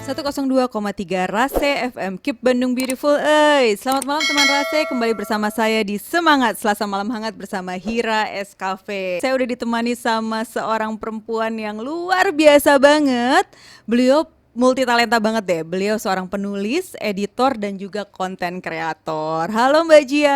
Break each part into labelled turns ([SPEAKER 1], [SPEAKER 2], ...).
[SPEAKER 1] 102,3 Rase FM Keep Bandung Beautiful. Selamat malam teman Rase, kembali bersama saya di Semangat Selasa Malam Hangat bersama Hira S Cafe. Saya udah ditemani sama seorang perempuan yang luar biasa banget. Beliau multi talenta banget deh. Beliau seorang penulis, editor dan juga konten kreator. Halo Mbak Jia.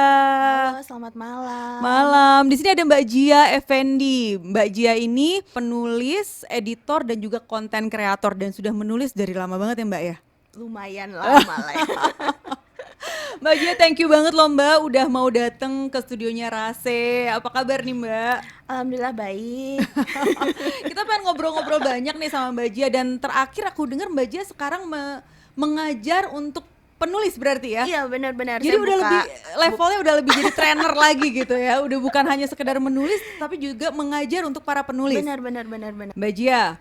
[SPEAKER 2] Halo, selamat malam.
[SPEAKER 1] Malam. Di sini ada Mbak Jia Effendi. Mbak Jia ini penulis, editor dan juga konten kreator dan sudah menulis dari lama banget ya Mbak ya?
[SPEAKER 2] Lumayan lama lah ya.
[SPEAKER 1] Mbak Jia, thank you banget loh Mbak udah mau datang ke studionya Rase. Apa kabar nih Mbak?
[SPEAKER 2] Alhamdulillah baik.
[SPEAKER 1] Kita pengen ngobrol-ngobrol banyak nih sama Mbak Jia. Dan terakhir aku dengar Mbak Jia sekarang mengajar untuk penulis berarti ya?
[SPEAKER 2] Iya benar-benar.
[SPEAKER 1] Jadi udah lebih levelnya udah lebih jadi trainer lagi gitu ya. Udah bukan hanya sekedar menulis tapi juga mengajar untuk para penulis.
[SPEAKER 2] Benar.
[SPEAKER 1] Mbak Jia,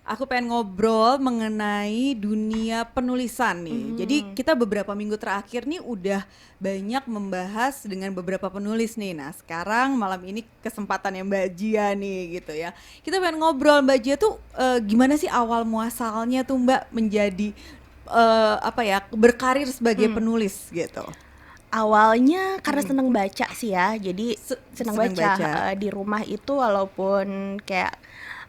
[SPEAKER 1] aku pengen ngobrol mengenai dunia penulisan nih. Jadi kita beberapa minggu terakhir nih udah banyak membahas dengan beberapa penulis nih. Nah sekarang malam ini kesempatannya Mbak Jia nih gitu ya. Kita pengen ngobrol Mbak Jia tuh gimana sih awal muasalnya tuh Mbak menjadi berkarir sebagai penulis gitu.
[SPEAKER 2] Awalnya karena seneng baca sih ya. Jadi seneng baca. Di rumah itu walaupun kayak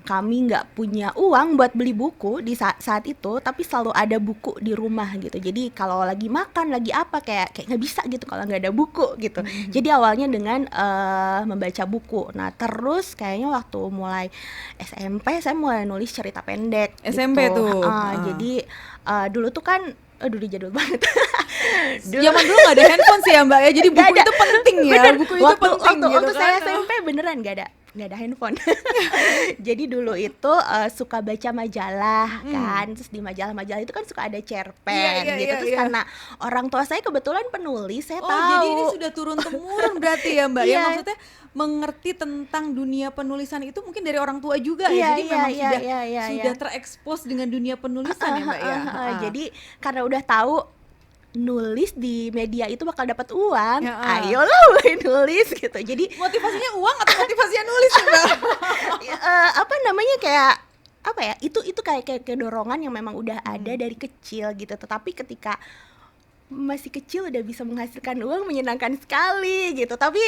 [SPEAKER 2] kami nggak punya uang buat beli buku di saat itu, tapi selalu ada buku di rumah gitu. Jadi kalau lagi makan, lagi apa kayak nggak bisa gitu kalau nggak ada buku gitu. Jadi awalnya dengan membaca buku. Nah terus kayaknya waktu mulai SMP saya mulai nulis cerita pendek.
[SPEAKER 1] SMP
[SPEAKER 2] gitu.
[SPEAKER 1] tuh.
[SPEAKER 2] Jadi dulu tuh kan, aduh jadul banget.
[SPEAKER 1] Zaman dulu nggak ada handphone sih ya Mbak ya, jadi buku itu penting ya.
[SPEAKER 2] Bener.
[SPEAKER 1] Buku itu penting gitu
[SPEAKER 2] waktu
[SPEAKER 1] kan.
[SPEAKER 2] saya SMP beneran nggak ada handphone. Jadi dulu itu suka baca majalah kan, terus di majalah-majalah itu kan suka ada cerpen gitu. Terus karena orang tua saya kebetulan penulis, saya tahu.
[SPEAKER 1] Jadi ini sudah turun temurun berarti ya Mbak ya, maksudnya mengerti tentang dunia penulisan itu mungkin dari orang tua juga ya. Jadi memang sudah terekspos dengan dunia penulisan ya Mbak ya.
[SPEAKER 2] Jadi karena udah tahu nulis di media itu bakal dapat uang, ayolah mulai nulis gitu. Jadi
[SPEAKER 1] motivasinya uang atau motivasinya nulis nih Mbak?
[SPEAKER 2] Itu kayak dorongan yang memang udah ada dari kecil gitu. Tetapi ketika masih kecil udah bisa menghasilkan uang, menyenangkan sekali gitu. Tapi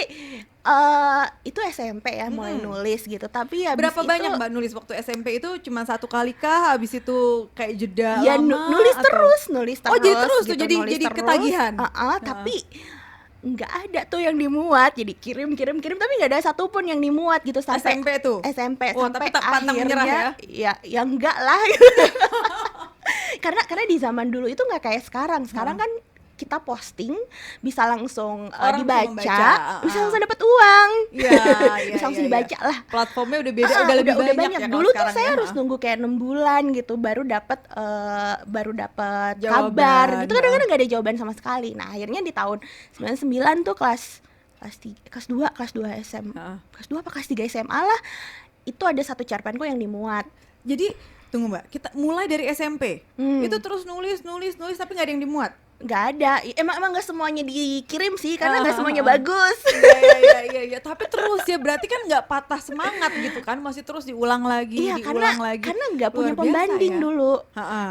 [SPEAKER 2] itu SMP ya mulai nulis gitu. Tapi habis
[SPEAKER 1] berapa banyak Mbak nulis waktu SMP itu? Cuma satu kali kah? Habis itu kayak jeda
[SPEAKER 2] ya,
[SPEAKER 1] lama?
[SPEAKER 2] nulis terus.
[SPEAKER 1] Oh jadi terus
[SPEAKER 2] gitu,
[SPEAKER 1] tuh jadi ketagihan.
[SPEAKER 2] Tapi nggak ada tuh yang dimuat, jadi kirim tapi nggak ada satupun yang dimuat gitu sampai
[SPEAKER 1] SMP tuh.
[SPEAKER 2] SMP
[SPEAKER 1] tapi
[SPEAKER 2] sampai
[SPEAKER 1] pantang menyerah
[SPEAKER 2] ya enggak lah. karena di zaman dulu itu nggak kayak sekarang kan kita posting bisa langsung dibaca, bisa langsung dapat uang, bisa langsung dibaca lah.
[SPEAKER 1] Platformnya udah beda, udah lebih banyak ya.
[SPEAKER 2] Dulu tuh saya harus nunggu kayak 6 bulan gitu baru dapat kabar gitu, kadang-kadang nggak ada jawaban sama sekali. Nah akhirnya di tahun 99 tuh kelas 2 SMA, kelas 2 apa kelas 3 SMA lah, itu ada satu cerpenku yang dimuat.
[SPEAKER 1] Jadi tunggu Mbak, kita mulai dari SMP itu terus nulis tapi nggak ada yang dimuat.
[SPEAKER 2] Nggak ada, emang nggak semuanya dikirim sih karena nggak semuanya bagus.
[SPEAKER 1] Iya, tapi terus ya berarti kan nggak patah semangat gitu kan, masih terus diulang lagi.
[SPEAKER 2] Karena nggak punya pembanding ya?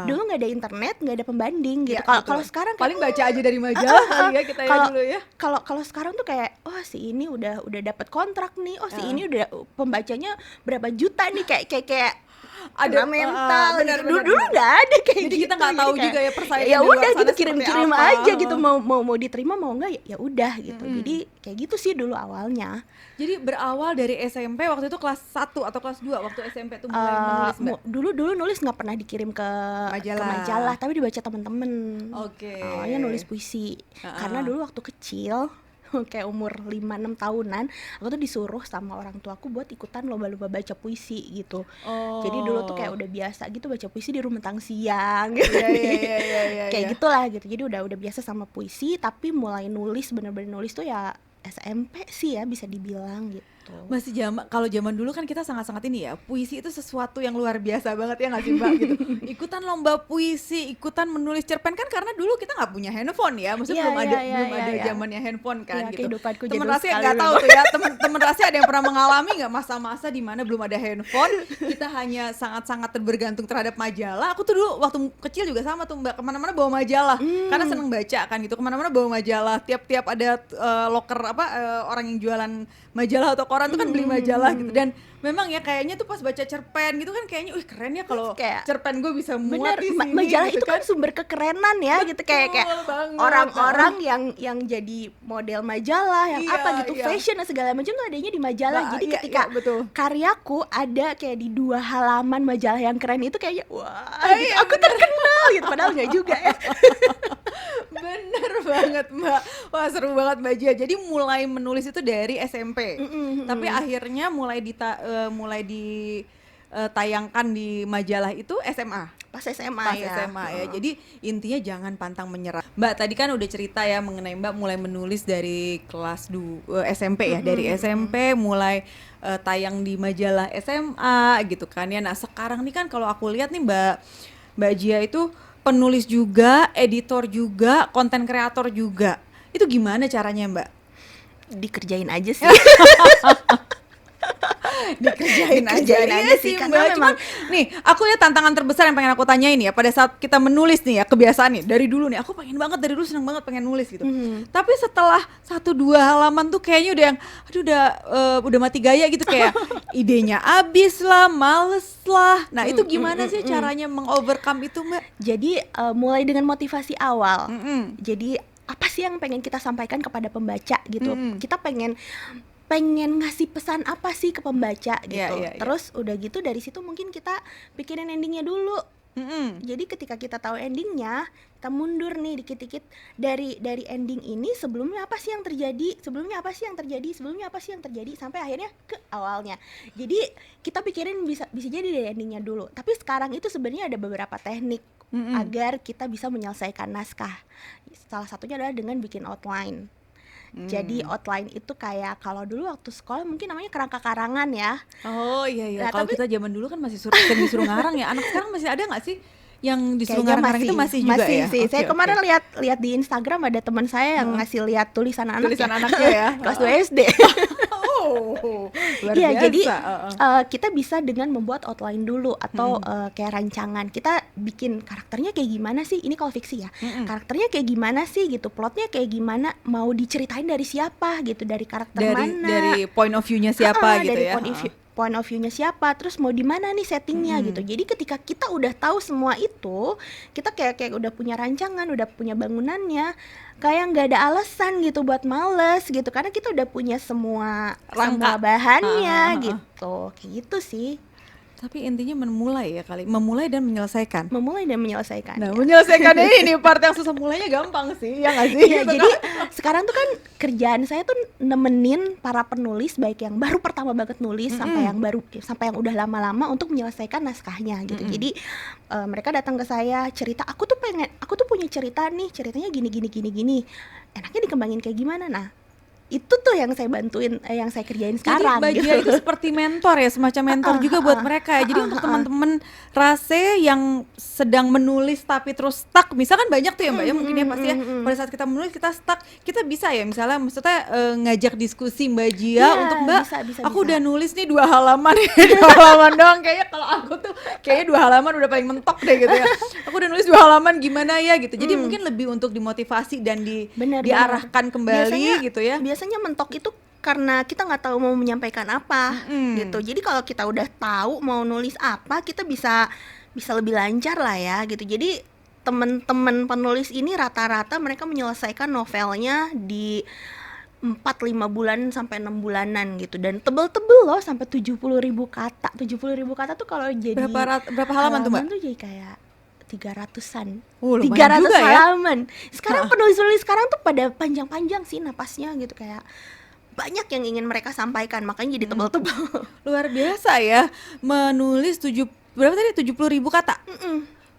[SPEAKER 2] Dulu nggak ada internet, nggak ada pembanding gitu. Kalau sekarang
[SPEAKER 1] paling baca aja dari majalah kali ya kita dulu ya.
[SPEAKER 2] Kalau sekarang tuh kayak si ini udah dapat kontrak nih, si ini udah pembacanya berapa juta nih, kayak ada mental dulu nggak ada kayak
[SPEAKER 1] jadi
[SPEAKER 2] gitu.
[SPEAKER 1] Kita nggak tahu juga ya persaingan
[SPEAKER 2] ya udah gitu, kirim aja gitu, mau diterima mau enggak ya udah gitu. Jadi kayak gitu sih dulu awalnya.
[SPEAKER 1] Jadi berawal dari SMP, waktu itu kelas 1 atau kelas 2 waktu SMP tuh mulai menulis Mbak?
[SPEAKER 2] Dulu nulis nggak pernah dikirim ke majalah tapi dibaca temen-temen. Awalnya nulis puisi karena dulu waktu kecil kayak umur 5-6 tahunan aku tuh disuruh sama orang tuaku buat ikutan lomba-lomba baca puisi gitu. Jadi dulu tuh kayak udah biasa gitu baca puisi di Rumetang Siang gitu. Kayak gitulah gitu. Jadi udah biasa sama puisi, tapi mulai nulis bener-bener nulis tuh ya SMP sih ya bisa dibilang gitu.
[SPEAKER 1] Masih kalau zaman dulu kan kita sangat-sangat ini ya, puisi itu sesuatu yang luar biasa banget ya nggak sih Mbak gitu. Ikutan lomba puisi, ikutan menulis cerpen kan karena dulu kita nggak punya handphone ya, maksudnya belum ada zamannya handphone kan gitu. Temen Rahasia nggak tahu tuh ya, temen Rahasia ada yang pernah mengalami nggak masa-masa di mana belum ada handphone, kita hanya sangat-sangat bergantung terhadap majalah. Aku tuh dulu waktu kecil juga sama tuh Mbak, kemana-mana bawa majalah, karena seneng baca kan gitu, kemana-mana bawa majalah. Tiap-tiap ada loker orang yang jualan majalah atau koran tuh kan beli majalah gitu. Dan memang ya kayaknya tuh pas baca cerpen gitu kan kayaknya keren ya kalau cerpen gue bisa muat di sini.
[SPEAKER 2] Majalah
[SPEAKER 1] gitu
[SPEAKER 2] itu kan sumber kekerenan ya. Betul, gitu kayak orang-orang yang jadi model majalah yang gitu, fashion dan segala macam tuh adanya di majalah. Jadi ketika karyaku ada kayak di 2 halaman majalah yang keren itu kayaknya wah gitu, aku terkenal gitu, padahal nggak juga ya.
[SPEAKER 1] Bener banget Mbak, wah seru banget Mbak Jia. Jadi mulai menulis itu dari SMP, tapi akhirnya mulai ditayangkan di majalah itu SMA.
[SPEAKER 2] Pas SMA
[SPEAKER 1] ya. Jadi intinya jangan pantang menyerah. Mbak tadi kan udah cerita ya mengenai Mbak mulai menulis dari kelas SMP ya, dari SMP mulai tayang di majalah SMA gitu kan ya. Nah sekarang nih kan kalau aku lihat nih Mbak Jia itu penulis juga, editor juga, konten kreator juga. Itu gimana caranya Mbak?
[SPEAKER 2] Dikerjain aja sih.
[SPEAKER 1] dikerjain aja sih Mbak. Cuman nih aku ya tantangan terbesar yang pengen aku tanyain ya, pada saat kita menulis nih ya, kebiasaan nih dari dulu nih, aku pengen banget dari dulu, seneng banget pengen nulis gitu. Tapi setelah 1-2 halaman tuh kayaknya udah yang udah mati gaya gitu, kayak idenya abis lah, males lah. Nah itu gimana sih caranya mengovercome itu Mbak?
[SPEAKER 2] Jadi mulai dengan motivasi awal. Jadi apa sih yang pengen kita sampaikan kepada pembaca gitu. Kita pengen ngasih pesan apa sih ke pembaca gitu. Terus udah gitu dari situ mungkin kita pikirin endingnya dulu. Jadi ketika kita tahu endingnya, kita mundur nih dikit-dikit dari ending ini, sebelumnya apa sih yang terjadi, sampai akhirnya ke awalnya. Jadi kita pikirin bisa jadi dari endingnya dulu. Tapi sekarang itu sebenarnya ada beberapa teknik agar kita bisa menyelesaikan naskah. Salah satunya adalah dengan bikin outline. Jadi outline itu kayak kalau dulu waktu sekolah mungkin namanya kerangka karangan ya.
[SPEAKER 1] Oh iya. Nah, kalau kita zaman dulu kan masih disuruh ngarang ya. Anak sekarang masih ada nggak sih yang disuruh ngarang itu masih juga ya?
[SPEAKER 2] Sih. Saya kemarin lihat di Instagram ada teman saya yang ngasih lihat tulisan anaknya
[SPEAKER 1] ya.
[SPEAKER 2] Kelas 2 SD.
[SPEAKER 1] Luar biasa.
[SPEAKER 2] Jadi kita bisa dengan membuat outline dulu atau kayak rancangan. Kita bikin karakternya kayak gimana sih? Ini kalau fiksi ya. Karakternya kayak gimana sih gitu? Plotnya kayak gimana? Mau diceritain dari siapa gitu? Dari karakter mana?
[SPEAKER 1] Dari point of view-nya siapa gitu ya?
[SPEAKER 2] Point of view-nya siapa, terus mau di mana nih settingnya gitu. Jadi ketika kita udah tahu semua itu, kita kayak udah punya rancangan, udah punya bangunannya, kayak nggak ada alasan gitu buat males gitu, karena kita udah punya semua bahannya gitu, kayak gitu sih.
[SPEAKER 1] Tapi intinya memulai dan menyelesaikan.
[SPEAKER 2] Nah,
[SPEAKER 1] ya. Menyelesaikannya ini part yang susah, mulainya gampang sih, ya nggak sih?
[SPEAKER 2] Ya, gitu jadi sekarang tuh kan kerjaan saya tuh nemenin para penulis, baik yang baru pertama banget nulis sampai yang udah lama-lama untuk menyelesaikan naskahnya gitu. Jadi mereka datang ke saya cerita, aku tuh punya cerita nih, ceritanya gini. Enaknya dikembangin kayak gimana? Nah, itu tuh yang saya bantuin, yang saya kerjain sekarang.
[SPEAKER 1] Jadi Mbak Jia itu seperti mentor ya, semacam mentor juga buat mereka ya. Jadi untuk teman-teman Rase yang sedang menulis tapi terus stuck, misalkan banyak tuh ya Mbak ya, mungkin ya pasti ya pada saat kita menulis kita stuck, kita bisa ya misalnya maksudnya ngajak diskusi Mbak Jia untuk Mbak, aku udah nulis nih 2 halaman doang, kayaknya kalau aku tuh kayaknya 2 halaman udah paling mentok deh gitu ya. Aku udah nulis 2 halaman gimana ya gitu. Jadi mungkin lebih untuk dimotivasi dan diarahkan kembali gitu ya.
[SPEAKER 2] Biasanya mentok itu karena kita nggak tahu mau menyampaikan apa gitu. Jadi kalau kita udah tahu mau nulis apa, kita bisa lebih lancar lah ya gitu. Jadi teman-teman penulis ini rata-rata mereka menyelesaikan novelnya di 4-5 bulan sampai 6 bulanan gitu, dan tebel-tebel loh sampai 70.000 kata. 70.000 kata tuh kalau jadi
[SPEAKER 1] berapa halaman tuh Mbak?
[SPEAKER 2] Tuh jadi kayak 300-an.
[SPEAKER 1] 300
[SPEAKER 2] halaman. Sekarang penulis-penulis sekarang tuh pada panjang-panjang sih napasnya gitu, kayak banyak yang ingin mereka sampaikan, makanya jadi tebal-tebal.
[SPEAKER 1] Luar biasa ya, menulis berapa tadi 70.000 kata?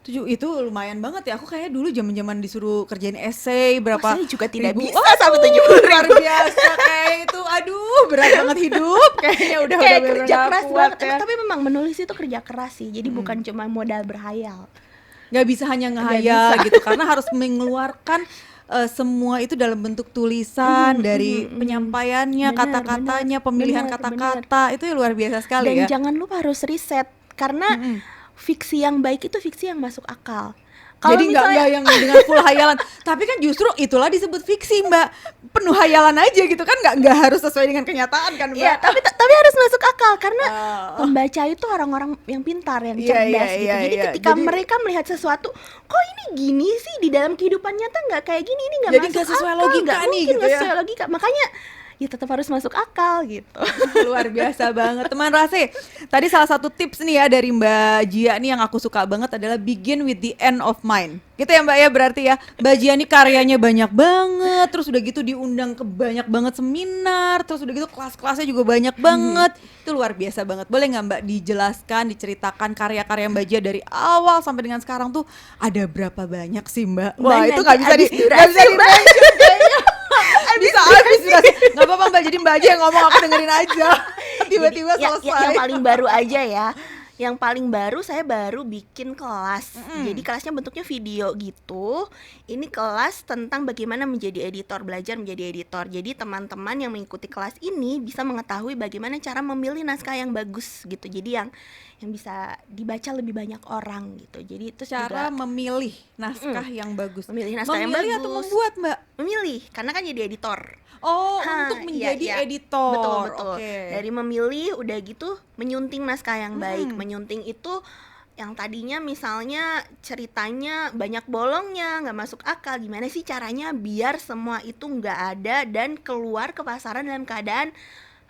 [SPEAKER 1] Itu lumayan banget ya. Aku kayaknya dulu zaman-zaman disuruh kerjain essay berapa
[SPEAKER 2] saya juga tidak
[SPEAKER 1] ribu.
[SPEAKER 2] bisa sampai 70.000.
[SPEAKER 1] Luar biasa kayak itu. Aduh, berat banget hidup. Kayaknya udah
[SPEAKER 2] Kayak
[SPEAKER 1] bener-bener
[SPEAKER 2] kerja
[SPEAKER 1] nggak
[SPEAKER 2] keras
[SPEAKER 1] kuat
[SPEAKER 2] banget.
[SPEAKER 1] ya.
[SPEAKER 2] Tapi memang menulis itu kerja keras sih. Jadi bukan cuma modal berhayal.
[SPEAKER 1] Nggak bisa hanya ngehayal gitu karena harus mengeluarkan semua itu dalam bentuk tulisan dari penyampaiannya,
[SPEAKER 2] Benar,
[SPEAKER 1] kata-katanya, pemilihan
[SPEAKER 2] benar,
[SPEAKER 1] kata-kata itu luar biasa sekali
[SPEAKER 2] Dan
[SPEAKER 1] ya.
[SPEAKER 2] jangan lupa harus riset karena fiksi yang baik itu fiksi yang masuk akal.
[SPEAKER 1] Jadi nggak yang dengan full hayalan, tapi kan justru itulah disebut fiksi Mbak, penuh hayalan aja gitu kan, nggak harus sesuai dengan kenyataan kan Mbak.
[SPEAKER 2] Iya, tapi harus masuk akal karena pembaca itu orang-orang yang pintar, yang cerdas gitu. Jadi ketika mereka melihat sesuatu, kok ini gini sih di dalam kehidupan nyata nggak kayak gini, ini nggak masuk akal,
[SPEAKER 1] sesuai logika
[SPEAKER 2] nggak
[SPEAKER 1] nih
[SPEAKER 2] mungkin
[SPEAKER 1] gitu
[SPEAKER 2] nggak
[SPEAKER 1] ya.
[SPEAKER 2] sesuai logika, makanya ya tetap harus masuk akal gitu.
[SPEAKER 1] Luar biasa banget teman Rase. Tadi salah satu tips nih ya dari Mbak Jia nih yang aku suka banget adalah begin with the end of mind. Gitu ya Mbak ya, berarti ya Mbak Jia nih karyanya banyak banget, terus udah gitu diundang ke banyak banget seminar, terus udah gitu kelas-kelasnya juga banyak banget. Itu luar biasa banget. Boleh nggak Mbak dijelaskan, diceritakan karya-karya Mbak Jia dari awal sampai dengan sekarang tuh ada berapa banyak sih Mbak? Wah
[SPEAKER 2] Banyak,
[SPEAKER 1] itu nggak bisa
[SPEAKER 2] habis durasi,
[SPEAKER 1] di-mention kayaknya. Bisa habis durasi. Nggak apa-apa Mbak, jadi Mbak aja yang ngomong, aku dengerin aja. Tiba-tiba selesai.
[SPEAKER 2] Yang paling baru aja ya. Yang paling baru saya baru bikin kelas. Jadi kelasnya bentuknya video gitu. Ini kelas tentang bagaimana menjadi editor, belajar menjadi editor. Jadi teman-teman yang mengikuti kelas ini bisa mengetahui bagaimana cara memilih naskah yang bagus gitu. Jadi yang bisa dibaca lebih banyak orang gitu. Jadi itu
[SPEAKER 1] cara
[SPEAKER 2] juga
[SPEAKER 1] memilih naskah yang bagus.
[SPEAKER 2] memilih naskah yang
[SPEAKER 1] memilih
[SPEAKER 2] bagus
[SPEAKER 1] atau membuat Mbak?
[SPEAKER 2] Memilih, karena kan jadi editor.
[SPEAKER 1] Oh, untuk menjadi editor.
[SPEAKER 2] Betul. Dari memilih udah gitu menyunting naskah yang baik. Menyunting itu yang tadinya misalnya ceritanya banyak bolongnya, nggak masuk akal, gimana sih caranya biar semua itu nggak ada dan keluar ke pasaran dalam keadaan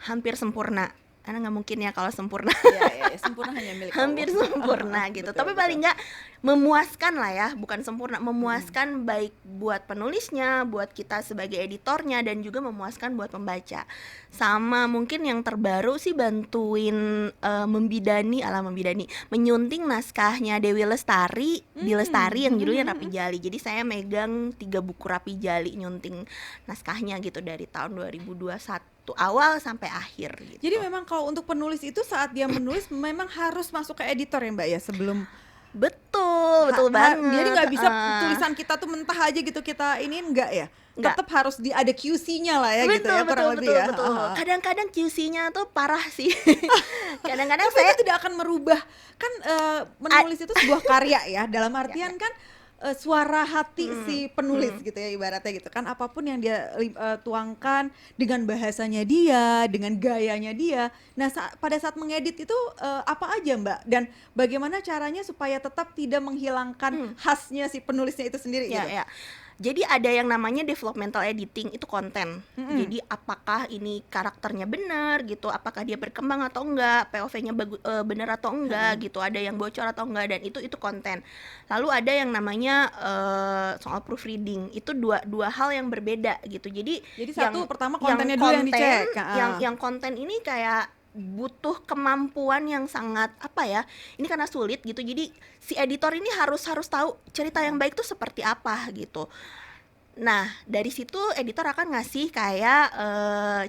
[SPEAKER 2] hampir sempurna. Karena nggak mungkin ya kalau sempurna.
[SPEAKER 1] Iya, sempurna hanya milik Allah.
[SPEAKER 2] Hampir sempurna gitu.
[SPEAKER 1] Betul,
[SPEAKER 2] Tapi paling nggak memuaskan lah ya, bukan sempurna, memuaskan baik buat penulisnya, buat kita sebagai editornya, dan juga memuaskan buat pembaca. Sama mungkin yang terbaru sih bantuin menyunting naskahnya Dewi Lestari di Lestari yang judulnya Rapi Jali. Jadi saya megang 3 buku Rapi Jali, nyunting naskahnya gitu dari tahun 2021 awal sampai akhir gitu.
[SPEAKER 1] Jadi memang kalau untuk penulis itu saat dia menulis memang harus masuk ke editor ya Mbak ya, sebelum
[SPEAKER 2] betul banget.
[SPEAKER 1] Jadi nggak bisa tulisan kita tuh mentah aja gitu kita ini enggak ya. Tetap harus ada QC-nya lah ya, gitu ya kurang lebih ya.
[SPEAKER 2] Betul. Kadang-kadang QC-nya tuh parah sih. Kadang-kadang
[SPEAKER 1] Tapi
[SPEAKER 2] saya
[SPEAKER 1] itu tidak akan merubah kan menulis itu sebuah karya ya, dalam artian kan suara hati si penulis gitu ya ibaratnya gitu kan, apapun yang dia tuangkan dengan bahasanya dia, dengan gayanya dia. Nah pada saat mengedit itu apa aja Mbak, dan bagaimana caranya supaya tetap tidak menghilangkan khasnya si penulisnya itu sendiri gitu?
[SPEAKER 2] Ya. Jadi ada yang namanya developmental editing, itu konten. Jadi apakah ini karakternya benar gitu, apakah dia berkembang atau enggak, POV-nya benar atau enggak gitu, ada yang bocor atau enggak, dan itu konten. Lalu ada yang namanya soal proofreading, itu dua hal yang berbeda gitu. Jadi
[SPEAKER 1] satu pertama kontennya dulu yang dicek.
[SPEAKER 2] Yang konten ini kayak butuh kemampuan yang sangat ini karena sulit gitu, jadi si editor ini harus tahu cerita yang baik tuh seperti apa gitu. Nah dari situ editor akan ngasih kayak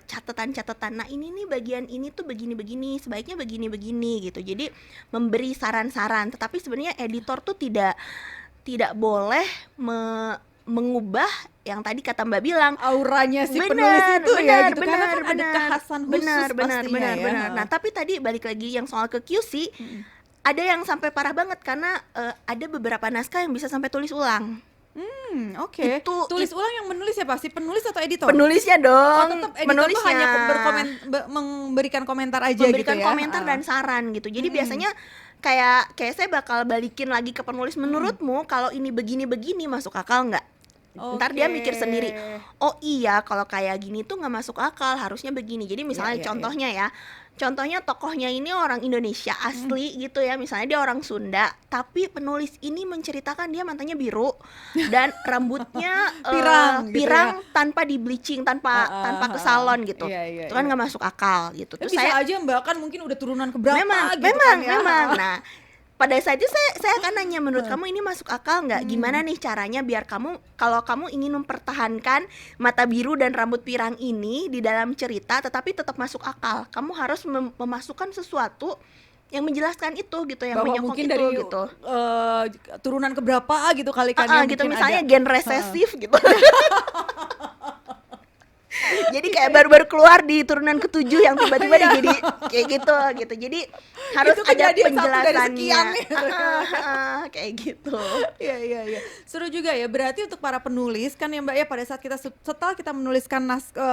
[SPEAKER 2] catatan-catatan, nah ini nih bagian ini tuh begini-begini, sebaiknya begini-begini gitu. Jadi memberi saran-saran, tetapi sebenarnya editor tuh tidak boleh mengubah yang tadi kata Mbak bilang
[SPEAKER 1] auranya si penulis itu ya gitu, karena kan ada kekhasan khusus
[SPEAKER 2] benar.
[SPEAKER 1] ya.
[SPEAKER 2] Nah tapi tadi balik lagi yang soal ke QC, ada yang sampai parah banget karena ada beberapa naskah yang bisa sampai tulis ulang.
[SPEAKER 1] Oke. Tulis ulang yang menulis ya pasti penulis atau editor?
[SPEAKER 2] Penulisnya dong.
[SPEAKER 1] Tetap editor tuh hanya memberikan komentar aja
[SPEAKER 2] memberikan
[SPEAKER 1] gitu ya.
[SPEAKER 2] Komentar dan saran gitu. Jadi biasanya kayak saya bakal balikin lagi ke penulis, menurutmu kalau ini begini-begini masuk akal nggak? Ntar dia mikir sendiri, oh iya kalau kayak gini tuh nggak masuk akal, harusnya begini. Jadi misalnya contohnya tokohnya ini orang Indonesia asli gitu ya, misalnya dia orang Sunda, tapi penulis ini menceritakan dia matanya biru dan rambutnya pirang
[SPEAKER 1] gitu ya?
[SPEAKER 2] Tanpa di bleaching, tanpa ke salon gitu. Itu kan nggak masuk akal gitu.
[SPEAKER 1] Terus bisa aja Mbak kan mungkin udah turunan keberapa
[SPEAKER 2] memang.
[SPEAKER 1] gitu kan ya.
[SPEAKER 2] Memang. Nah pada saat itu saya akan nanya, menurut kamu ini masuk akal nggak? Gimana nih caranya biar kamu, kalau kamu ingin mempertahankan mata biru dan rambut pirang ini di dalam cerita tetapi tetap masuk akal, kamu harus memasukkan sesuatu yang menjelaskan itu gitu, yang
[SPEAKER 1] bahwa
[SPEAKER 2] menyokong
[SPEAKER 1] mungkin
[SPEAKER 2] itu
[SPEAKER 1] dari
[SPEAKER 2] gitu.
[SPEAKER 1] turunan keberapa gitu kali kan yang
[SPEAKER 2] Gitu
[SPEAKER 1] mungkin
[SPEAKER 2] misalnya
[SPEAKER 1] ada.
[SPEAKER 2] gen resesif gitu. Jadi kayak baru-baru keluar di turunan ke-7 yang tiba-tiba dia jadi kayak gitu. Jadi harus
[SPEAKER 1] Itu
[SPEAKER 2] ada
[SPEAKER 1] kejadian satu dari
[SPEAKER 2] penjelasannya.
[SPEAKER 1] sekian nih.
[SPEAKER 2] Kayak gitu.
[SPEAKER 1] Iya. Seru juga ya. Berarti untuk para penulis kan ya Mbak ya, pada saat kita setelah kita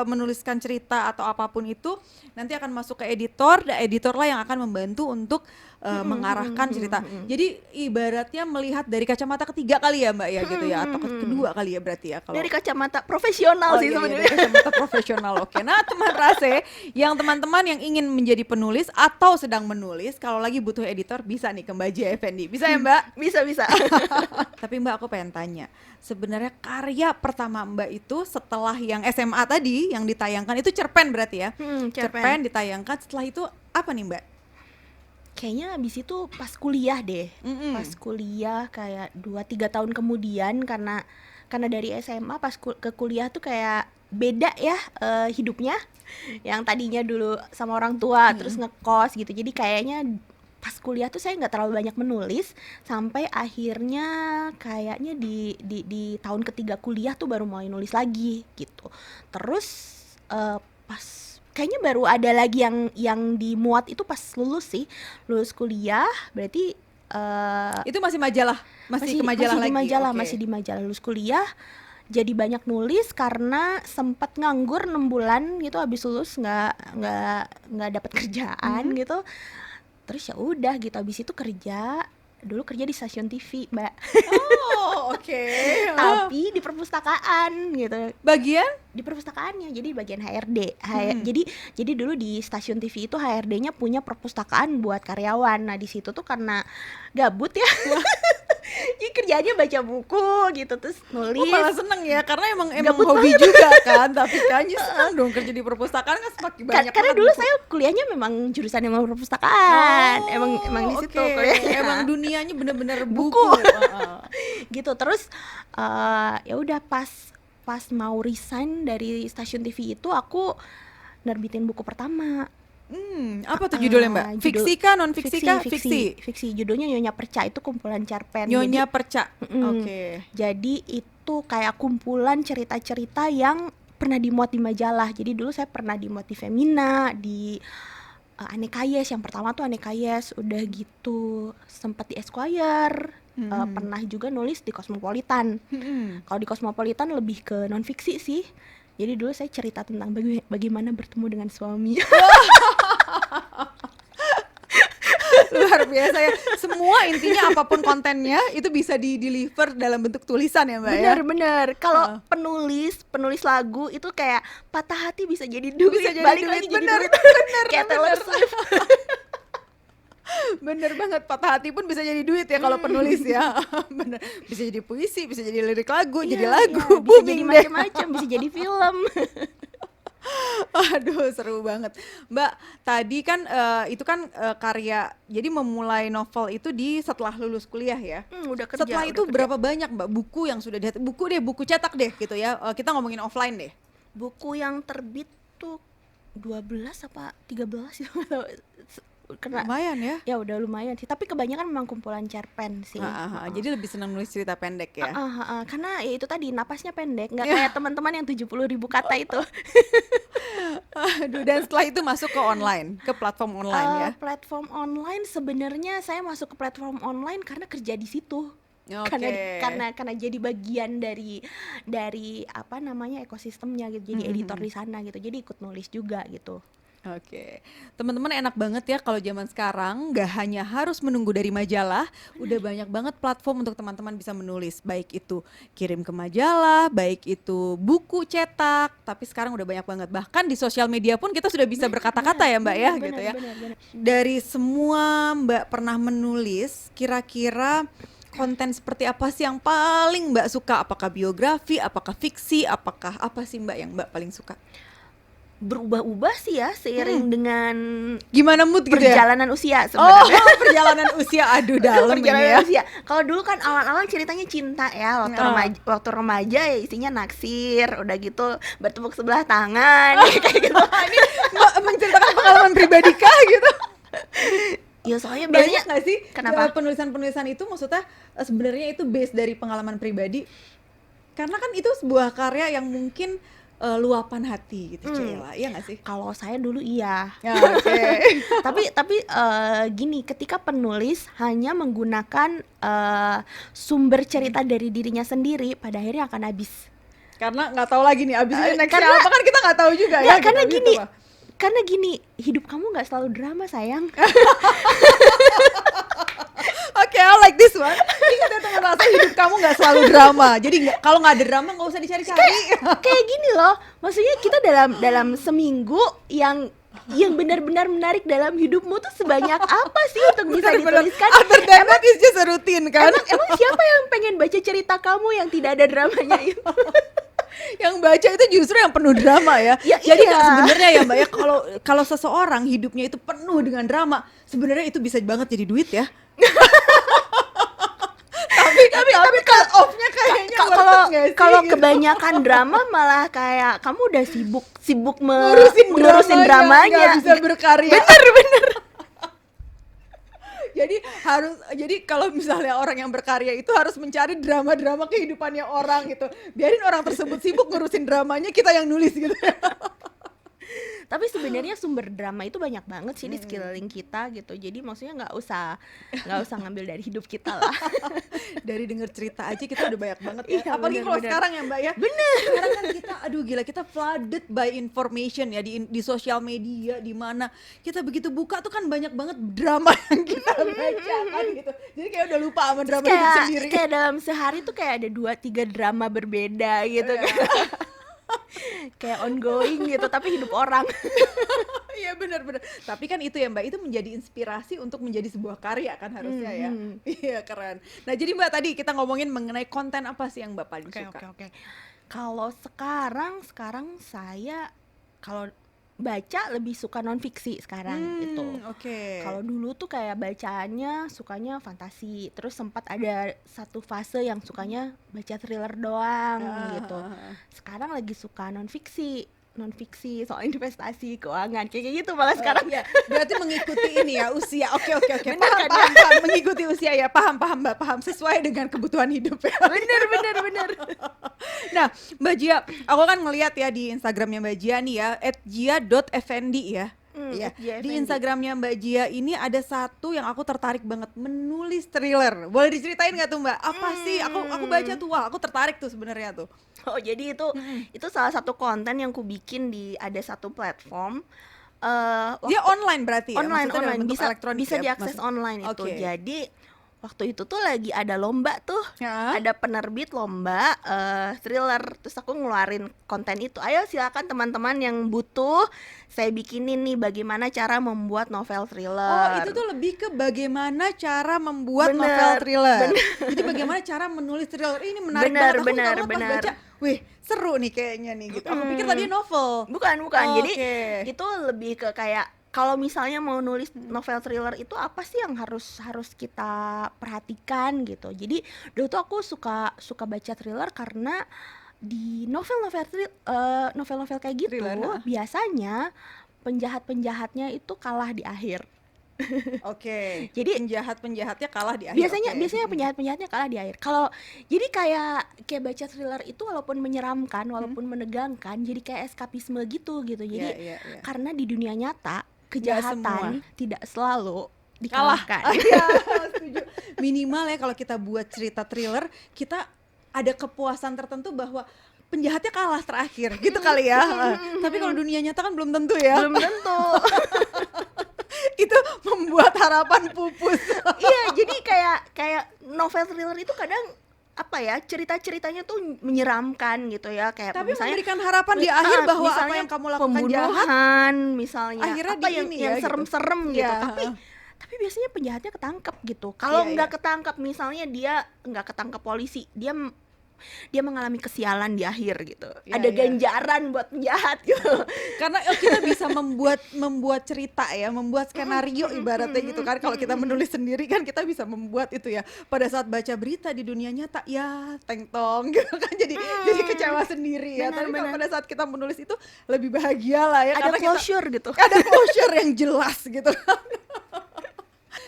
[SPEAKER 1] menuliskan cerita atau apapun itu, nanti akan masuk ke editor, dan editorlah yang akan membantu untuk mengarahkan cerita. Jadi ibaratnya melihat dari kacamata ketiga kali ya Mbak ya gitu ya, atau kedua kali ya berarti ya kalau
[SPEAKER 2] Dari kacamata profesional sih
[SPEAKER 1] iya,
[SPEAKER 2] sebenarnya.
[SPEAKER 1] dari kacamata profesional. Oke. Nah, teman Rase, yang teman-teman yang ingin menjadi penulis atau sedang menulis, kalau lagi butuh editor bisa nih ke Mbak J Effendi. Bisa ya, Mbak?
[SPEAKER 2] Bisa.
[SPEAKER 1] Tapi Mbak, aku pengen tanya, sebenarnya karya pertama Mbak itu setelah yang SMA tadi yang ditayangkan itu cerpen berarti ya? Cerpen ditayangkan, setelah itu apa nih Mbak?
[SPEAKER 2] Kayaknya abis itu pas kuliah deh. Pas kuliah kayak 2-3 tahun kemudian, karena dari SMA pas ke kuliah tuh kayak beda ya hidupnya. Yang tadinya dulu sama orang tua terus ngekos gitu. Jadi kayaknya pas kuliah tuh saya nggak terlalu banyak menulis, sampai akhirnya kayaknya di tahun ketiga kuliah tuh baru mulai nulis lagi gitu. Terus pas kayaknya baru ada lagi yang dimuat itu pas lulus kuliah, berarti
[SPEAKER 1] Itu masih majalah, masih ke majalah lagi.
[SPEAKER 2] Masih di majalah. Lulus kuliah jadi banyak nulis karena sempat nganggur 6 bulan gitu, habis lulus nggak dapat kerjaan gitu. Terus ya udah gitu, habis itu kerja di stasiun TV, Mbak.
[SPEAKER 1] Oh, oke.
[SPEAKER 2] Tapi di perpustakaan gitu.
[SPEAKER 1] Bagian?
[SPEAKER 2] Di perpustakaannya, jadi bagian HRD. Jadi dulu di stasiun TV itu HRD-nya punya perpustakaan buat karyawan. Nah, di situ tuh karena gabut ya. Jadi kerjanya baca buku gitu, terus nulis.
[SPEAKER 1] Malah seneng ya, karena emang
[SPEAKER 2] Gabut
[SPEAKER 1] hobi juga kan. Tapi kayaknya seneng dong kerja di perpustakaan kan semakin banyak.
[SPEAKER 2] Karena dulu saya kuliahnya memang jurusan yang mau perpustakaan. Emang di situ kuliahnya.
[SPEAKER 1] Emang dunianya bener-bener buku.
[SPEAKER 2] Gitu. Terus ya udah pas mau resign dari stasiun TV itu, aku nerbitin buku pertama.
[SPEAKER 1] Apa tuh judulnya Mbak? Fiksi kah, non fiksi kah?
[SPEAKER 2] Fiksi. Judulnya Nyonya Perca, itu kumpulan cerpen.
[SPEAKER 1] Nyonya Perca. Oke.
[SPEAKER 2] Jadi itu kayak kumpulan cerita-cerita yang pernah dimuat di majalah. Jadi dulu saya pernah dimuat di Femina, di Aneka Yes. Yang pertama tuh Aneka Yes, udah gitu sempat di Esquire. Pernah juga nulis di Cosmopolitan. Kalau di Cosmopolitan lebih ke non fiksi sih. Jadi dulu saya cerita tentang bagaimana bertemu dengan suami.
[SPEAKER 1] Luar biasa ya. Semua intinya apapun kontennya itu bisa di-deliver dalam bentuk tulisan ya Mbak ya.
[SPEAKER 2] Bener. Kalau penulis lagu itu kayak patah hati bisa jadi duit,
[SPEAKER 1] Bisa jadi
[SPEAKER 2] balik
[SPEAKER 1] duit.
[SPEAKER 2] lagi
[SPEAKER 1] Bener,
[SPEAKER 2] jadi duit. Kayak Taylor Swift.
[SPEAKER 1] Bener banget, patah hati pun bisa jadi duit ya kalau penulis ya. Bener. Bisa jadi puisi, bisa jadi lirik lagu, jadi lagu,
[SPEAKER 2] bisa
[SPEAKER 1] booming
[SPEAKER 2] jadi
[SPEAKER 1] deh.
[SPEAKER 2] macam-macam, bisa jadi film.
[SPEAKER 1] Aduh, seru banget Mbak. Tadi kan itu kan karya, jadi memulai novel itu setelah lulus kuliah ya.
[SPEAKER 2] Udah kerja.
[SPEAKER 1] Setelah itu berapa banyak Mbak buku yang sudah buku cetak deh gitu ya. Kita ngomongin offline deh.
[SPEAKER 2] Buku yang terbit tuh 12 apa 13 ya. Karena
[SPEAKER 1] lumayan ya.
[SPEAKER 2] Ya udah lumayan sih, tapi kebanyakan memang kumpulan cerpen sih.
[SPEAKER 1] Jadi lebih senang nulis cerita pendek ya.
[SPEAKER 2] Karena ya itu tadi napasnya pendek, nggak kayak teman-teman yang 70.000 kata itu.
[SPEAKER 1] Aduh, dan setelah itu masuk ke online, ke platform online ya.
[SPEAKER 2] Platform online sebenarnya saya masuk ke platform online karena kerja di situ.
[SPEAKER 1] Okay.
[SPEAKER 2] Karena jadi bagian dari apa namanya ekosistemnya gitu, jadi editor di sana gitu, jadi ikut nulis juga gitu.
[SPEAKER 1] Oke, teman-teman enak banget ya kalau zaman sekarang nggak hanya harus menunggu dari majalah, udah banyak banget platform untuk teman-teman bisa menulis, baik itu kirim ke majalah, baik itu buku cetak, tapi sekarang udah banyak banget, bahkan di sosial media pun kita sudah bisa berkata-kata ya Mbak ya gitu ya.
[SPEAKER 2] Benar.
[SPEAKER 1] Dari semua Mbak pernah menulis, kira-kira konten seperti apa sih yang paling Mbak suka? Apakah biografi, apakah fiksi, apakah apa sih Mbak yang Mbak paling suka?
[SPEAKER 2] berubah-ubah sih ya seiring dengan
[SPEAKER 1] Gimana mood gitu ya?
[SPEAKER 2] perjalanan usia sebenarnya.
[SPEAKER 1] Perjalanan usia, aduh dalam ini
[SPEAKER 2] Perjalanan
[SPEAKER 1] ya.
[SPEAKER 2] usia. Kalau dulu kan awal-awal ceritanya cinta ya, waktu remaja ya isinya naksir, udah gitu bertepuk sebelah tangan kayak gitu.
[SPEAKER 1] Ini menceritakan pengalaman pribadi kah gitu?
[SPEAKER 2] Ya soalnya
[SPEAKER 1] Banyak
[SPEAKER 2] biasanya
[SPEAKER 1] nggak sih
[SPEAKER 2] kenapa?
[SPEAKER 1] penulisan-penulisan itu maksudnya sebenarnya itu base dari pengalaman pribadi? Karena kan itu sebuah karya yang mungkin luapan hati gitu, Cela, iya nggak sih?
[SPEAKER 2] Kalau saya dulu iya.
[SPEAKER 1] Ya, oke.
[SPEAKER 2] Tapi gini, ketika penulis hanya menggunakan sumber cerita dari dirinya sendiri, pada akhirnya akan habis.
[SPEAKER 1] Karena nggak tahu lagi nih abisnya nextnya
[SPEAKER 2] karena-
[SPEAKER 1] apa, kan kita nggak tahu juga
[SPEAKER 2] Ya,
[SPEAKER 1] ya.
[SPEAKER 2] karena
[SPEAKER 1] gitu,
[SPEAKER 2] gini,
[SPEAKER 1] Pak.
[SPEAKER 2] karena gini, hidup kamu nggak selalu drama sayang.
[SPEAKER 1] Oke, I like this one. Ingat ya teman rasa, hidup kamu nggak selalu drama. Jadi kalau nggak ada drama nggak usah dicari-cari.
[SPEAKER 2] Kayak gini loh, maksudnya kita dalam seminggu yang benar-benar menarik dalam hidupmu tuh sebanyak apa sih untuk bisa dituliskan?
[SPEAKER 1] Other than that is just a routine kan.
[SPEAKER 2] Emang siapa yang pengen baca cerita kamu yang tidak ada dramanya itu?
[SPEAKER 1] Yang baca itu justru yang penuh drama ya.
[SPEAKER 2] Ya,
[SPEAKER 1] Jadi
[SPEAKER 2] iya.
[SPEAKER 1] sebenarnya ya Mbak ya, kalau seseorang hidupnya itu penuh dengan drama, sebenarnya itu bisa banget jadi duit ya. tapi cut off-nya kayaknya worth it nggak sih,
[SPEAKER 2] kalau
[SPEAKER 1] gitu.
[SPEAKER 2] kebanyakan drama malah kayak kamu udah sibuk
[SPEAKER 1] ngurusin
[SPEAKER 2] dramanya,
[SPEAKER 1] nggak bisa berkarya.
[SPEAKER 2] bener.
[SPEAKER 1] Jadi kalau misalnya orang yang berkarya itu harus mencari drama-drama kehidupannya orang gitu. Biarin orang tersebut sibuk ngurusin dramanya, kita yang nulis gitu.
[SPEAKER 2] Tapi sebenarnya sumber drama itu banyak banget sih di sekeliling kita gitu. Jadi maksudnya nggak usah ngambil dari hidup kita lah.
[SPEAKER 1] Dari denger cerita aja kita udah banyak banget ya.
[SPEAKER 2] Iya,
[SPEAKER 1] Apalagi kalau
[SPEAKER 2] bener-bener.
[SPEAKER 1] sekarang ya Mbak ya. Bener. Sekarang kan kita, aduh gila, kita flooded by information ya di sosial media, di mana kita begitu buka tuh kan banyak banget drama yang kita baca kan gitu. Jadi kayak udah lupa sama drama hidup sendiri.
[SPEAKER 2] Kayak dalam sehari tuh kayak ada 2-3 drama berbeda gitu kan. Kayak ongoing gitu tapi hidup orang.
[SPEAKER 1] Iya benar-benar. Tapi kan itu ya Mbak, itu menjadi inspirasi untuk menjadi sebuah karya kan harusnya ya. Iya keren. Nah jadi Mbak, tadi kita ngomongin mengenai konten apa sih yang Mbak paling suka?
[SPEAKER 2] Oke. Kalau sekarang saya kalau baca lebih suka non fiksi sekarang gitu.
[SPEAKER 1] Oke.
[SPEAKER 2] Kalau dulu tuh kayak bacaannya sukanya fantasi, terus sempat ada satu fase yang sukanya baca thriller doang gitu. Sekarang lagi suka non fiksi soal investasi, keuangan kayak gitu malah sekarang.
[SPEAKER 1] Ya, berarti mengikuti ini ya usia. Oke.
[SPEAKER 2] Bener kan,
[SPEAKER 1] Paham, mengikuti usia ya. Paham Mbak, paham, sesuai dengan kebutuhan hidup ya.
[SPEAKER 2] Bener.
[SPEAKER 1] Nah, Mbak Jia, aku kan ngelihat ya di Instagramnya Mbak Jia nih ya, @jia.fnd ya. Iya.
[SPEAKER 2] @jia.fnd.
[SPEAKER 1] Di Instagramnya Mbak Jia ini ada satu yang aku tertarik banget, menulis thriller. Boleh diceritain nggak tuh Mbak? Apa sih? Aku baca tuh, wah aku tertarik tuh sebenarnya tuh.
[SPEAKER 2] Oh, jadi itu salah satu konten yang ku bikin di ada satu platform.
[SPEAKER 1] Dia online berarti ya?
[SPEAKER 2] Online
[SPEAKER 1] Maksudnya dalam bentuk
[SPEAKER 2] bisa
[SPEAKER 1] elektronik
[SPEAKER 2] bisa
[SPEAKER 1] ya?
[SPEAKER 2] diakses online itu.
[SPEAKER 1] Oke.
[SPEAKER 2] Jadi waktu itu tuh lagi ada lomba tuh,
[SPEAKER 1] Ya.
[SPEAKER 2] ada penerbit lomba thriller, terus aku ngeluarin konten itu. Ayo silakan teman-teman yang butuh, saya bikinin nih bagaimana cara membuat novel
[SPEAKER 1] Oh,
[SPEAKER 2] thriller.
[SPEAKER 1] itu tuh lebih ke bagaimana cara membuat
[SPEAKER 2] Bener,
[SPEAKER 1] novel thriller. Jadi bagaimana cara menulis thriller. Ini menarik banget. Aku pertama pas
[SPEAKER 2] bener.
[SPEAKER 1] baca, wih seru nih kayaknya nih gitu. Aku pikir tadi novel.
[SPEAKER 2] Bukan.
[SPEAKER 1] Oh,
[SPEAKER 2] Jadi
[SPEAKER 1] oke.
[SPEAKER 2] itu lebih ke kayak kalau misalnya mau nulis novel thriller itu apa sih yang harus kita perhatikan gitu. Jadi dulu tuh aku suka baca thriller karena di novel-novel kayak gitu
[SPEAKER 1] Thriller,
[SPEAKER 2] biasanya penjahatnya itu kalah di akhir.
[SPEAKER 1] Oke.
[SPEAKER 2] Jadi
[SPEAKER 1] penjahatnya kalah di akhir.
[SPEAKER 2] Biasanya
[SPEAKER 1] oke.
[SPEAKER 2] penjahatnya kalah di akhir. Kalau jadi kayak baca thriller itu walaupun menyeramkan, walaupun menegangkan, jadi kayak eskapisme gitu. Jadi
[SPEAKER 1] Iya.
[SPEAKER 2] karena di dunia nyata kejahatan tidak selalu
[SPEAKER 1] Kalah.
[SPEAKER 2] dikalahkan.
[SPEAKER 1] Iya, setuju. Minimal ya kalau kita buat cerita thriller, kita ada kepuasan tertentu bahwa penjahatnya kalah terakhir gitu kali ya. Tapi kalau dunia nyata kan belum tentu ya.
[SPEAKER 2] Belum tentu.
[SPEAKER 1] Itu membuat harapan pupus.
[SPEAKER 2] Iya, jadi kayak novel thriller itu kadang apa ya, cerita-ceritanya tuh menyeramkan gitu ya, kayak
[SPEAKER 1] Tapi
[SPEAKER 2] misalnya
[SPEAKER 1] memberikan harapan di akhir bahwa apa
[SPEAKER 2] misalnya
[SPEAKER 1] yang kamu lakukan jahat
[SPEAKER 2] pembunuhan misalnya,
[SPEAKER 1] akhirnya
[SPEAKER 2] apa
[SPEAKER 1] di
[SPEAKER 2] yang
[SPEAKER 1] ini ya, gitu.
[SPEAKER 2] serem-serem gitu.
[SPEAKER 1] Iya.
[SPEAKER 2] Tapi biasanya penjahatnya ketangkep gitu. Kalau
[SPEAKER 1] Iya,
[SPEAKER 2] nggak
[SPEAKER 1] iya.
[SPEAKER 2] ketangkep, misalnya dia nggak ketangkep polisi, dia dia mengalami kesialan di akhir gitu.
[SPEAKER 1] Ya,
[SPEAKER 2] Ada
[SPEAKER 1] ya.
[SPEAKER 2] ganjaran buat penjahat gitu.
[SPEAKER 1] Karena kita bisa membuat cerita ya, membuat skenario ibaratnya gitu kan. Kalau kita menulis sendiri kan kita bisa membuat itu ya. Pada saat baca berita di dunia nyata ya teng tong gitu kan, jadi kecewa sendiri ya. Tapi kalau pada saat kita menulis itu lebih bahagia lah ya,
[SPEAKER 2] Ada
[SPEAKER 1] karena
[SPEAKER 2] closure gitu.
[SPEAKER 1] ada closure yang jelas gitu.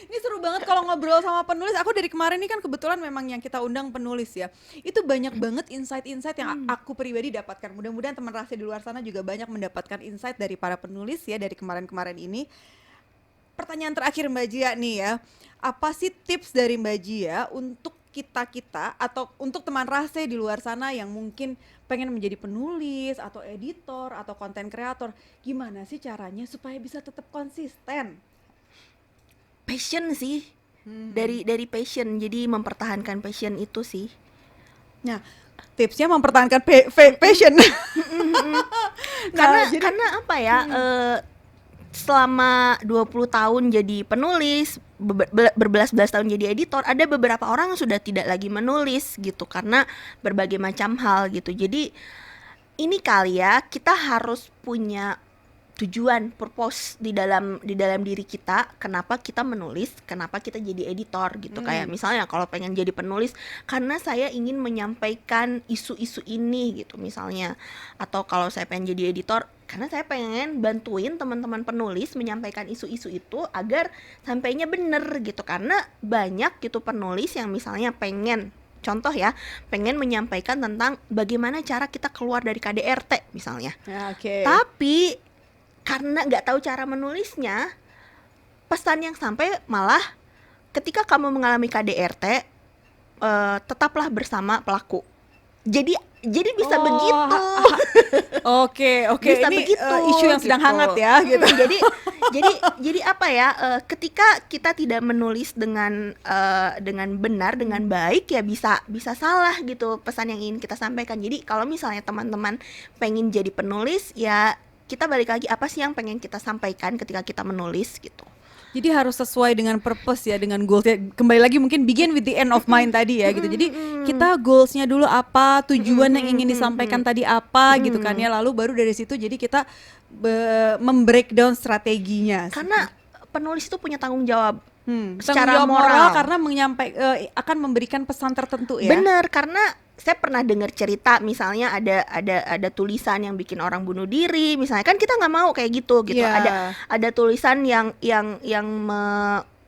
[SPEAKER 1] Ini seru banget kalau ngobrol sama penulis. Aku dari kemarin ini kan kebetulan memang yang kita undang penulis ya. Itu banyak banget insight-insight yang aku pribadi dapatkan. Mudah-mudahan teman Rase di luar sana juga banyak mendapatkan insight dari para penulis ya dari kemarin-kemarin ini. Pertanyaan terakhir Mbak Jia nih ya. Apa sih tips dari Mbak Jia untuk kita-kita atau untuk teman Rase di luar sana yang mungkin pengen menjadi penulis atau editor atau konten kreator? Gimana sih caranya supaya bisa tetap konsisten?
[SPEAKER 2] Passion sih. Dari passion. Jadi mempertahankan passion itu sih.
[SPEAKER 1] Nah, tipsnya mempertahankan passion.
[SPEAKER 2] Karena apa ya? Selama 20 tahun jadi penulis, berbelas-belas tahun jadi editor, ada beberapa orang yang sudah tidak lagi menulis gitu karena berbagai macam hal gitu. Jadi ini kali ya, kita harus punya tujuan, purpose di dalam diri kita, kenapa kita menulis, kenapa kita jadi editor gitu. Kayak misalnya kalau pengen jadi penulis karena saya ingin menyampaikan isu-isu ini gitu misalnya, atau kalau saya pengen jadi editor karena saya pengen bantuin teman-teman penulis menyampaikan isu-isu itu agar sampainya bener gitu. Karena banyak gitu penulis yang misalnya pengen, contoh ya, pengen menyampaikan tentang bagaimana cara kita keluar dari KDRT misalnya.
[SPEAKER 1] Ya, oke.
[SPEAKER 2] Tapi karena nggak tahu cara menulisnya, pesan yang sampai malah ketika kamu mengalami KDRT, tetaplah bersama pelaku. Jadi bisa begitu.
[SPEAKER 1] Oke.
[SPEAKER 2] Bisa
[SPEAKER 1] Ini
[SPEAKER 2] begitu,
[SPEAKER 1] isu yang sedang
[SPEAKER 2] gitu.
[SPEAKER 1] hangat ya gitu.
[SPEAKER 2] Jadi apa ya? Ketika kita tidak menulis dengan benar, dengan baik, ya bisa salah gitu pesan yang ingin kita sampaikan. Jadi kalau misalnya teman-teman pengen jadi penulis, ya kita balik lagi apa sih yang pengen kita sampaikan ketika kita menulis gitu.
[SPEAKER 1] Jadi harus sesuai dengan purpose ya, dengan goals ya. Kembali lagi mungkin begin with the end of mind tadi ya gitu. Jadi kita goalsnya dulu apa, tujuan yang ingin disampaikan tadi apa gitu kan ya. Lalu baru dari situ jadi kita membreakdown strateginya.
[SPEAKER 2] Karena penulis itu punya tanggung jawab
[SPEAKER 1] Secara
[SPEAKER 2] secara moral.
[SPEAKER 1] karena akan memberikan pesan tertentu ya.
[SPEAKER 2] Bener, karena saya pernah dengar cerita misalnya ada tulisan yang bikin orang bunuh diri misalnya, kan kita nggak mau kayak gitu.
[SPEAKER 1] Yeah.
[SPEAKER 2] Ada tulisan yang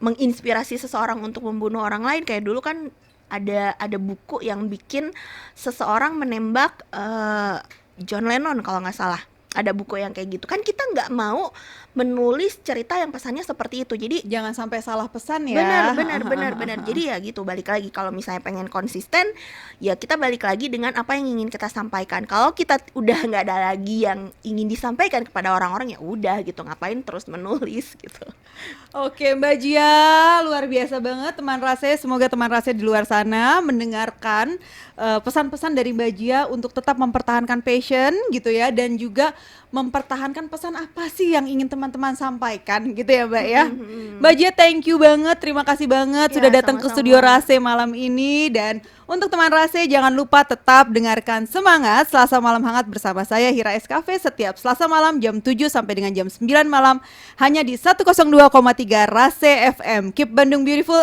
[SPEAKER 2] menginspirasi seseorang untuk membunuh orang lain. Kayak dulu kan ada buku yang bikin seseorang menembak John Lennon kalau nggak salah. Ada buku yang kayak gitu. Kan kita nggak mau menulis cerita yang pesannya seperti itu. Jadi
[SPEAKER 1] jangan sampai salah pesan ya.
[SPEAKER 2] benar. Jadi ya gitu, balik lagi kalau misalnya pengen konsisten, ya kita balik lagi dengan apa yang ingin kita sampaikan. Kalau kita udah nggak ada lagi yang ingin disampaikan kepada orang-orang, ya udah gitu, ngapain terus menulis gitu.
[SPEAKER 1] Oke Mbak Jia, luar biasa banget teman Rase. Semoga teman Rase di luar sana mendengarkan pesan-pesan dari Mbak Jia untuk tetap mempertahankan passion gitu ya, dan juga mempertahankan pesan apa sih yang ingin teman-teman sampaikan gitu ya Mbak ya. Mbak Jia, thank you banget, terima kasih banget
[SPEAKER 2] Ya,
[SPEAKER 1] sudah datang ke
[SPEAKER 2] sama-sama.
[SPEAKER 1] studio Rase malam ini. Dan untuk teman Rase jangan lupa tetap dengarkan Semangat Selasa Malam Hangat bersama saya Hira S Cafe setiap Selasa malam jam 7 sampai dengan jam 9 malam hanya di 102,3 Rase FM. Keep Bandung beautiful,